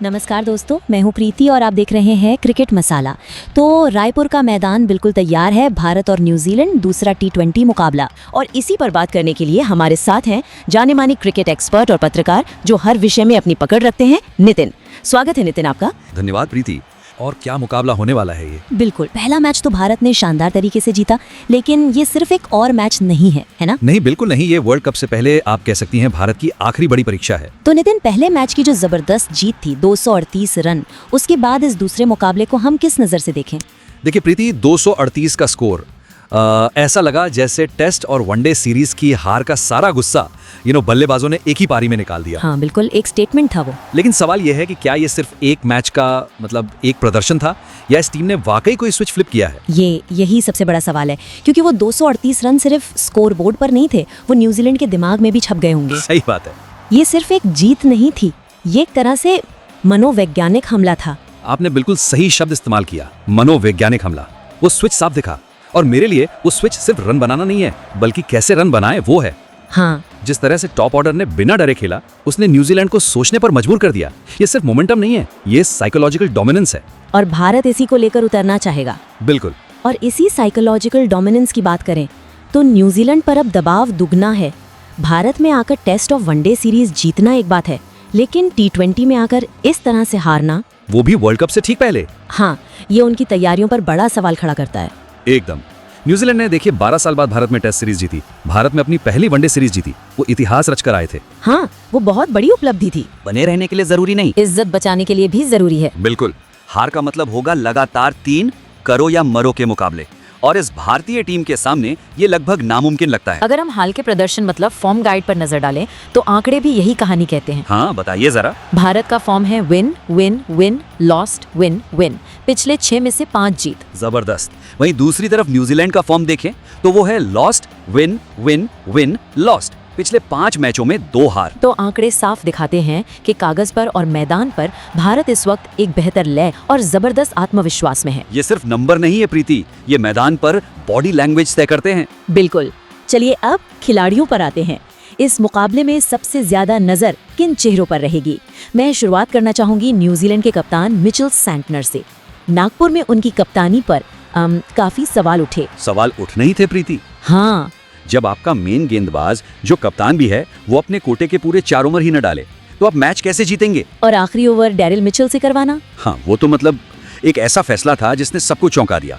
नमस्कार दोस्तों, मैं हूं प्रीति और आप देख रहे हैं क्रिकेट मसाला। तो रायपुर का मैदान बिल्कुल तैयार है, भारत और न्यूजीलैंड दूसरा T20 मुकाबला। और इसी पर बात करने के लिए हमारे साथ हैं जाने माने क्रिकेट एक्सपर्ट और पत्रकार जो हर विषय में अपनी पकड़ रखते हैं, नितिन। स्वागत है नितिन आपका। धन्यवाद प्रीति। और क्या मुकाबला होने वाला है ये। बिल्कुल, पहला मैच तो भारत ने शानदार तरीके से जीता, लेकिन ये सिर्फ एक और मैच नहीं है ना? नहीं, बिल्कुल नहीं। ये वर्ल्ड कप से पहले आप कह सकती हैं भारत की आखिरी बड़ी परीक्षा है। तो नितिन, पहले मैच की जो जबरदस्त जीत थी 238 रन, उसके बाद इस दूसरे मुकाबले को हम किस नजर से देखें? देखिए प्रीति, 238 का स्कोर ऐसा लगा जैसे टेस्ट और वनडे सीरीज की हार का सारा गुस्सा बल्लेबाजों ने एक ही पारी में निकाल दिया। हाँ बिल्कुल, एक स्टेटमेंट था वो। लेकिन सवाल यह है कि क्या ये सिर्फ एक मैच का एक प्रदर्शन था या इस टीम ने वाकई कोई स्विच फ्लिप किया है? यही सबसे बड़ा सवाल है, क्योंकि वो 238 रन सिर्फ स्कोर बोर्ड पर नहीं थे, वो न्यूजीलैंड के दिमाग में भी छप गए होंगे। सही बात है। ये सिर्फ एक जीत नहीं थी, ये एक तरह से मनोवैज्ञानिक हमला था। आपने बिल्कुल सही शब्द इस्तेमाल किया, मनोवैज्ञानिक हमला। वो स्विच साफ दिखा, और मेरे लिए वो स्विच सिर्फ रन बनाना नहीं है, बल्कि कैसे रन बनाए वो है। हाँ, जिस तरह से टॉप ऑर्डर ने बिना डरे खेला, उसने न्यूजीलैंड को सोचने पर मजबूर कर दिया। ये सिर्फ मोमेंटम नहीं है, ये साइकोलॉजिकल डोमिनेंस है। और भारत इसी को लेकर उतरना चाहेगा। बिल्कुल। और इसी साइकोलॉजिकल डोमिनेंस की बात करें तो न्यूजीलैंड पर अब दबाव दुगना है। भारत में आकर टेस्ट और वनडे सीरीज जीतना एक बात है, लेकिन T20 में आकर इस तरह से हारना, वो भी वर्ल्ड कप से ठीक पहले। हाँ, ये उनकी तैयारियों पर बड़ा सवाल खड़ा करता है। एकदम। न्यूजीलैंड ने देखिए 12 साल बाद भारत में टेस्ट सीरीज जीती, भारत में अपनी पहली वनडे सीरीज जीती। वो इतिहास रचकर आए थे। हाँ, वो बहुत बड़ी उपलब्धि थी। बने रहने के लिए जरूरी नहीं, इज्जत बचाने के लिए भी जरूरी है। बिल्कुल। हार का मतलब होगा लगातार 3 करो या मरो के मुकाबले, और इस भारतीय टीम के सामने ये लगभग नामुमकिन लगता है। अगर हम हाल के प्रदर्शन मतलब फॉर्म गाइड पर नजर डालें तो आंकड़े भी यही कहानी कहते हैं। हाँ बताइए जरा। भारत का फॉर्म है win win win lost win win. पिछले 6 में से 5 जीत। जबरदस्त। वहीं दूसरी तरफ न्यूजीलैंड का फॉर्म देखें तो वो है lost win win win lost. पिछले 5 मैचों में 2 हार। तो आंकड़े साफ दिखाते हैं कि कागज पर और मैदान पर भारत इस वक्त एक बेहतर लय और जबरदस्त आत्मविश्वास में है। ये सिर्फ नंबर नहीं है प्रीति, ये मैदान पर बॉडी लैंग्वेज तय करते हैं। बिल्कुल। चलिए अब खिलाड़ियों पर आते हैं। इस मुकाबले में सबसे ज्यादा नजर किन चेहरों पर रहेगी? मैं शुरुआत करना चाहूंगी न्यूजीलैंड के कप्तान मिचेल सैंटनर से। नागपुर में उनकी कप्तानी पर काफी सवाल उठे। सवाल उठने ही थे प्रीति। हाँ, जब आपका मेन गेंदबाज जो कप्तान भी है वो अपने कोटे के पूरे 4 ओवर ही न डाले तो आप मैच कैसे जीतेंगे? और आखिरी ओवर डैरिल मिचेल से करवाना, हाँ वो तो एक ऐसा फैसला था जिसने सबको चौंका दिया।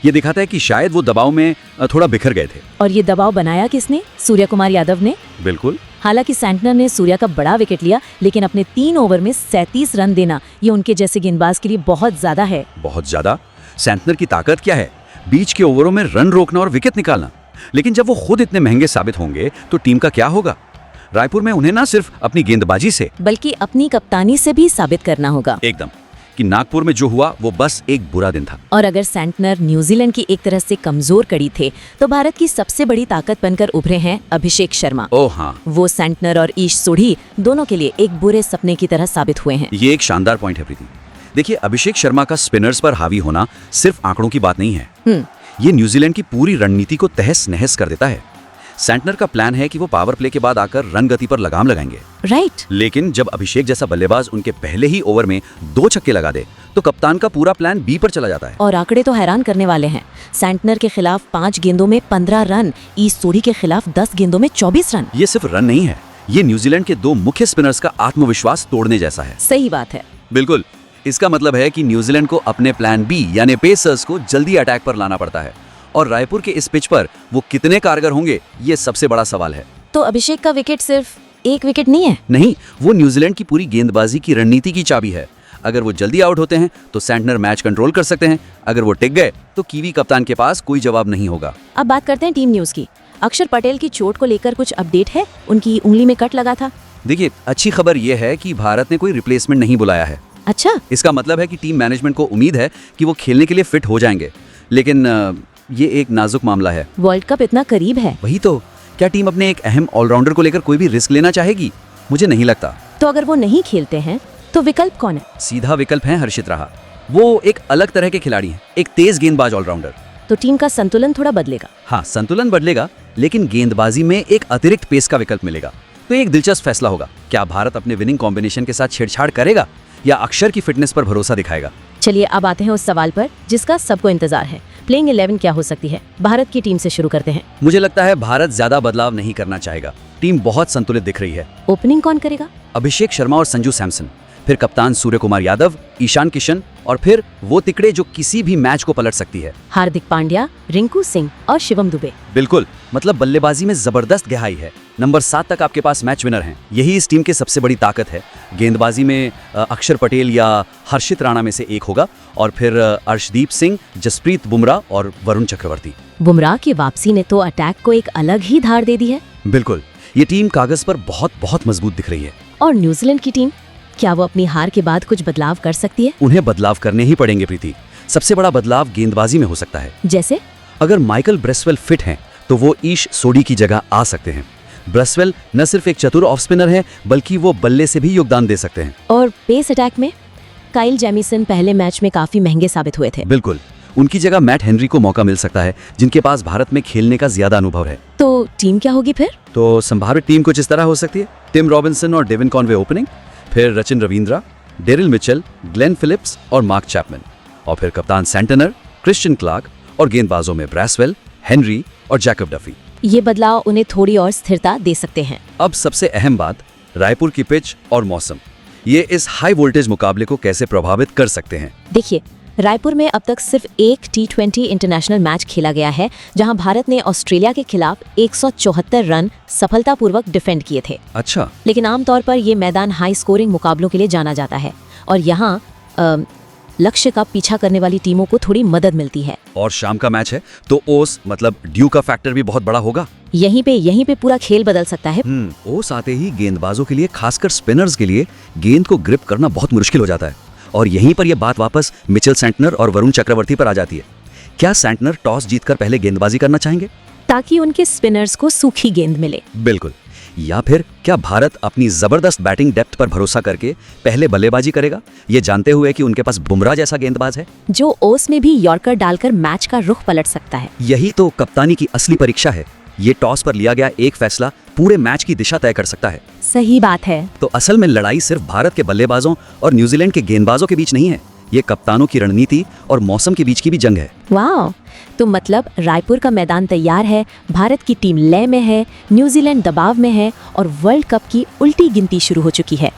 ये दिखाता है कि शायद वो दबाव में थोड़ा बिखर गए थे। और ये दबाव बनाया किसने? सूर्या कुमार यादव ने। बिल्कुल। हालांकि सैंटनर ने सूर्या का बड़ा विकेट लिया, लेकिन अपने 3 ओवर में 37 रन देना ये उनके जैसे गेंदबाज के लिए बहुत ज्यादा है। बहुत ज्यादा। सैंटनर की ताकत क्या है? बीच के ओवरों में रन रोकना और विकेट निकालना। लेकिन जब वो खुद इतने महंगे साबित होंगे तो टीम का क्या होगा? रायपुर में उन्हें ना सिर्फ अपनी गेंदबाजी से बल्कि अपनी कप्तानी से भी साबित करना होगा। एकदम, कि नागपुर में जो हुआ वो बस एक बुरा दिन था। और अगर सैंटनर न्यूजीलैंड की एक तरह से कमजोर कड़ी थे, तो भारत की सबसे बड़ी ताकत बनकर उभरे हैं अभिषेक शर्मा। ओह हाँ, वो सैंटनर और ईश सोढ़ी दोनों के लिए एक बुरे सपने की तरह साबित हुए हैं। ये एक शानदार पॉइंट है प्रीति। देखिए, अभिषेक शर्मा का स्पिनर्स पर हावी होना सिर्फ आंकड़ों की बात नहीं है, ये न्यूजीलैंड की पूरी रणनीति को तहस नहस कर देता है। सैंटनर का प्लान है कि वो पावर प्ले के बाद आकर रन गति पर लगाम लगाएंगे। राइट। लेकिन जब अभिषेक जैसा बल्लेबाज उनके पहले ही ओवर में 2 छक्के लगा दे तो कप्तान का पूरा प्लान बी पर चला जाता है। और आंकड़े तो हैरान करने वाले हैं। सैंटनर के खिलाफ 5 गेंदों में 15 रन, ईश सोढ़ी के खिलाफ 10 गेंदों में 24 रन। ये सिर्फ रन नहीं है, ये न्यूजीलैंड के 2 मुख्य स्पिनर्स का आत्मविश्वास तोड़ने जैसा है। सही बात है। बिल्कुल। इसका मतलब है कि न्यूजीलैंड को अपने प्लान बी यानी पेसर्स को जल्दी अटैक पर लाना पड़ता है, और रायपुर के इस पिच पर वो कितने कारगर होंगे ये सबसे बड़ा सवाल है। तो अभिषेक का विकेट सिर्फ एक विकेट नहीं है। नहीं, वो न्यूजीलैंड की पूरी गेंदबाजी की रणनीति की चाबी है। अगर वो जल्दी आउट होते हैं तो सैंटनर मैच कंट्रोल कर सकते हैं, अगर वो टिक गए तो कीवी कप्तान के पास कोई जवाब नहीं होगा। अब बात करते हैं टीम न्यूज की। अक्षर पटेल की चोट को लेकर कुछ अपडेट है? उनकी उंगली में कट लगा था। देखिए, अच्छी खबर यह है कि भारत ने कोई रिप्लेसमेंट नहीं बुलाया है। अच्छा, इसका मतलब है कि टीम मैनेजमेंट को उम्मीद है कि वो खेलने के लिए फिट हो जाएंगे। लेकिन ये एक नाजुक मामला है। वर्ल्ड कप इतना करीब है। वही तो, क्या टीम अपने एक अहम ऑलराउंडर को लेकर कोई भी रिस्क लेना चाहेगी? मुझे नहीं लगता। तो अगर वो नहीं खेलते हैं तो विकल्प कौन है? सीधा विकल्प है हर्षित राहा। वो एक अलग तरह के खिलाड़ी हैं, एक तेज गेंदबाज ऑलराउंडर। तो टीम का संतुलन थोड़ा बदलेगा। हाँ, संतुलन बदलेगा, लेकिन गेंदबाजी में एक अतिरिक्त पेस का विकल्प मिलेगा। तो एक दिलचस्प फैसला होगा। क्या भारत अपने विनिंग कॉम्बिनेशन के साथ छेड़छाड़ करेगा या अक्षर की फिटनेस पर भरोसा दिखाएगा? चलिए अब आते हैं उस सवाल पर जिसका सबको इंतजार है। प्लेइंग 11 क्या हो सकती है? भारत की टीम से शुरू करते हैं। मुझे लगता है भारत ज्यादा बदलाव नहीं करना चाहेगा। टीम बहुत संतुलित दिख रही है। ओपनिंग कौन करेगा? अभिषेक शर्मा और संजू सैमसन, फिर कप्तान सूर्य कुमार यादव, ईशान किशन और फिर वो तिकड़े जो किसी भी मैच को पलट सकती है। हार्दिक पांड्या, रिंकू सिंह और शिवम दुबे। बिल्कुल, मतलब बल्लेबाजी में जबरदस्त गहराई है। नंबर 7 तक आपके पास मैच विनर हैं। यही इस टीम की सबसे बड़ी ताकत है। गेंदबाजी में अक्षर पटेल या हर्षित राणा में से एक होगा और फिर अर्शदीप सिंह, जसप्रीत बुमराह और वरुण चक्रवर्ती। बुमराह की वापसी ने तो अटैक को एक अलग ही धार दे दी है। बिल्कुल, ये टीम कागज पर बहुत बहुत मजबूत दिख रही है। और न्यूजीलैंड की टीम, क्या वो अपनी हार के बाद कुछ बदलाव कर सकती है? उन्हें बदलाव करने ही पड़ेंगे प्रीति। सबसे बड़ा बदलाव गेंदबाजी में हो सकता है। जैसे? अगर माइकल ब्रेसवेल फिट हैं तो वो ईश सोडी की जगह आ सकते हैं। ब्रेसवेल न सिर्फ एक चतुर ऑफ स्पिनर है बल्कि वो बल्ले से भी योगदान दे सकते हैं। और पेस अटैक में काइल जेमिसन पहले मैच में काफी महंगे साबित हुए थे। बिल्कुल, उनकी जगह मैट हेनरी को मौका मिल सकता है जिनके पास भारत में खेलने का ज्यादा अनुभव है। तो टीम क्या होगी फिर? तो संभावित टीम कुछ इस तरह हो सकती है। टिम रॉबिन्सन और डेविन कॉनवे ओपनिंग, फिर Rachin Ravindra, Daryl Mitchell, Glenn Phillips और मार्क चैपमैन, और फिर कप्तान सेंटनर, क्रिश्चियन क्लार्क और गेंदबाजों में ब्रेसवेल, हेनरी और जैकब डफी। ये बदलाव उन्हें थोड़ी और स्थिरता दे सकते हैं। अब सबसे अहम बात, रायपुर की पिच और मौसम, ये इस हाई वोल्टेज मुकाबले को कैसे प्रभावित कर सकते हैं। देखिए, रायपुर में अब तक सिर्फ एक T20 इंटरनेशनल मैच खेला गया है जहां भारत ने ऑस्ट्रेलिया के खिलाफ 174 रन सफलतापूर्वक डिफेंड किए थे। अच्छा, लेकिन आमतौर पर ये मैदान हाई स्कोरिंग मुकाबलों के लिए जाना जाता है और यहाँ लक्ष्य का पीछा करने वाली टीमों को थोड़ी मदद मिलती है। और शाम का मैच है तो ओस मतलब ड्यू का फैक्टर भी बहुत बड़ा होगा। यहीं पे पूरा खेल बदल सकता है। ओस आते ही गेंदबाजों के लिए, खासकर स्पिनर्स के लिए गेंद को ग्रिप करना बहुत मुश्किल हो जाता है। और यहीं पर यह बात वापस मिचेल सेंटनर और वरुण चक्रवर्ती पर आ जाती है। क्या सेंटनर टॉस जीतकर पहले गेंदबाजी करना चाहेंगे ताकि उनके स्पिनर्स को सूखी गेंद मिले? बिल्कुल। या फिर क्या भारत अपनी जबरदस्त बैटिंग डेप्थ पर भरोसा करके पहले बल्लेबाजी करेगा, ये जानते हुए कि उनके पास बुमराह जैसा गेंदबाज है जो ओस में भी यॉर्कर डालकर मैच का रुख पलट सकता है। यही तो कप्तानी की असली परीक्षा है। ये टॉस पर लिया गया एक फैसला पूरे मैच की दिशा तय कर सकता है। सही बात है। तो असल में लड़ाई सिर्फ भारत के बल्लेबाजों और न्यूजीलैंड के गेंदबाजों के बीच नहीं है, ये कप्तानों की रणनीति और मौसम के बीच की भी जंग है। वाह, तो मतलब रायपुर का मैदान तैयार है, भारत की टीम लय में है, न्यूजीलैंड दबाव में है और वर्ल्ड कप की उल्टी गिनती शुरू हो चुकी है।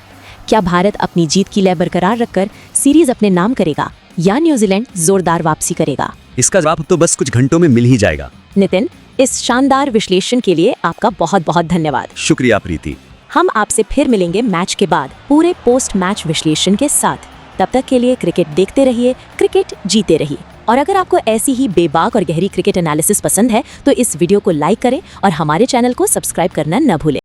क्या भारत अपनी जीत की लय बरकरार रखकर सीरीज अपने नाम करेगा या न्यूजीलैंड जोरदार वापसी करेगा? इसका जवाब तो बस कुछ घंटों में मिल ही जाएगा। नितिन, इस शानदार विश्लेषण के लिए आपका बहुत बहुत धन्यवाद। शुक्रिया प्रीति। हम आपसे फिर मिलेंगे मैच के बाद पूरे पोस्ट मैच विश्लेषण के साथ। तब तक के लिए क्रिकेट देखते रहिए, क्रिकेट जीते रहिए। और अगर आपको ऐसी ही बेबाक और गहरी क्रिकेट एनालिसिस पसंद है तो इस वीडियो को लाइक करें और हमारे चैनल को सब्सक्राइब करना न भूलें।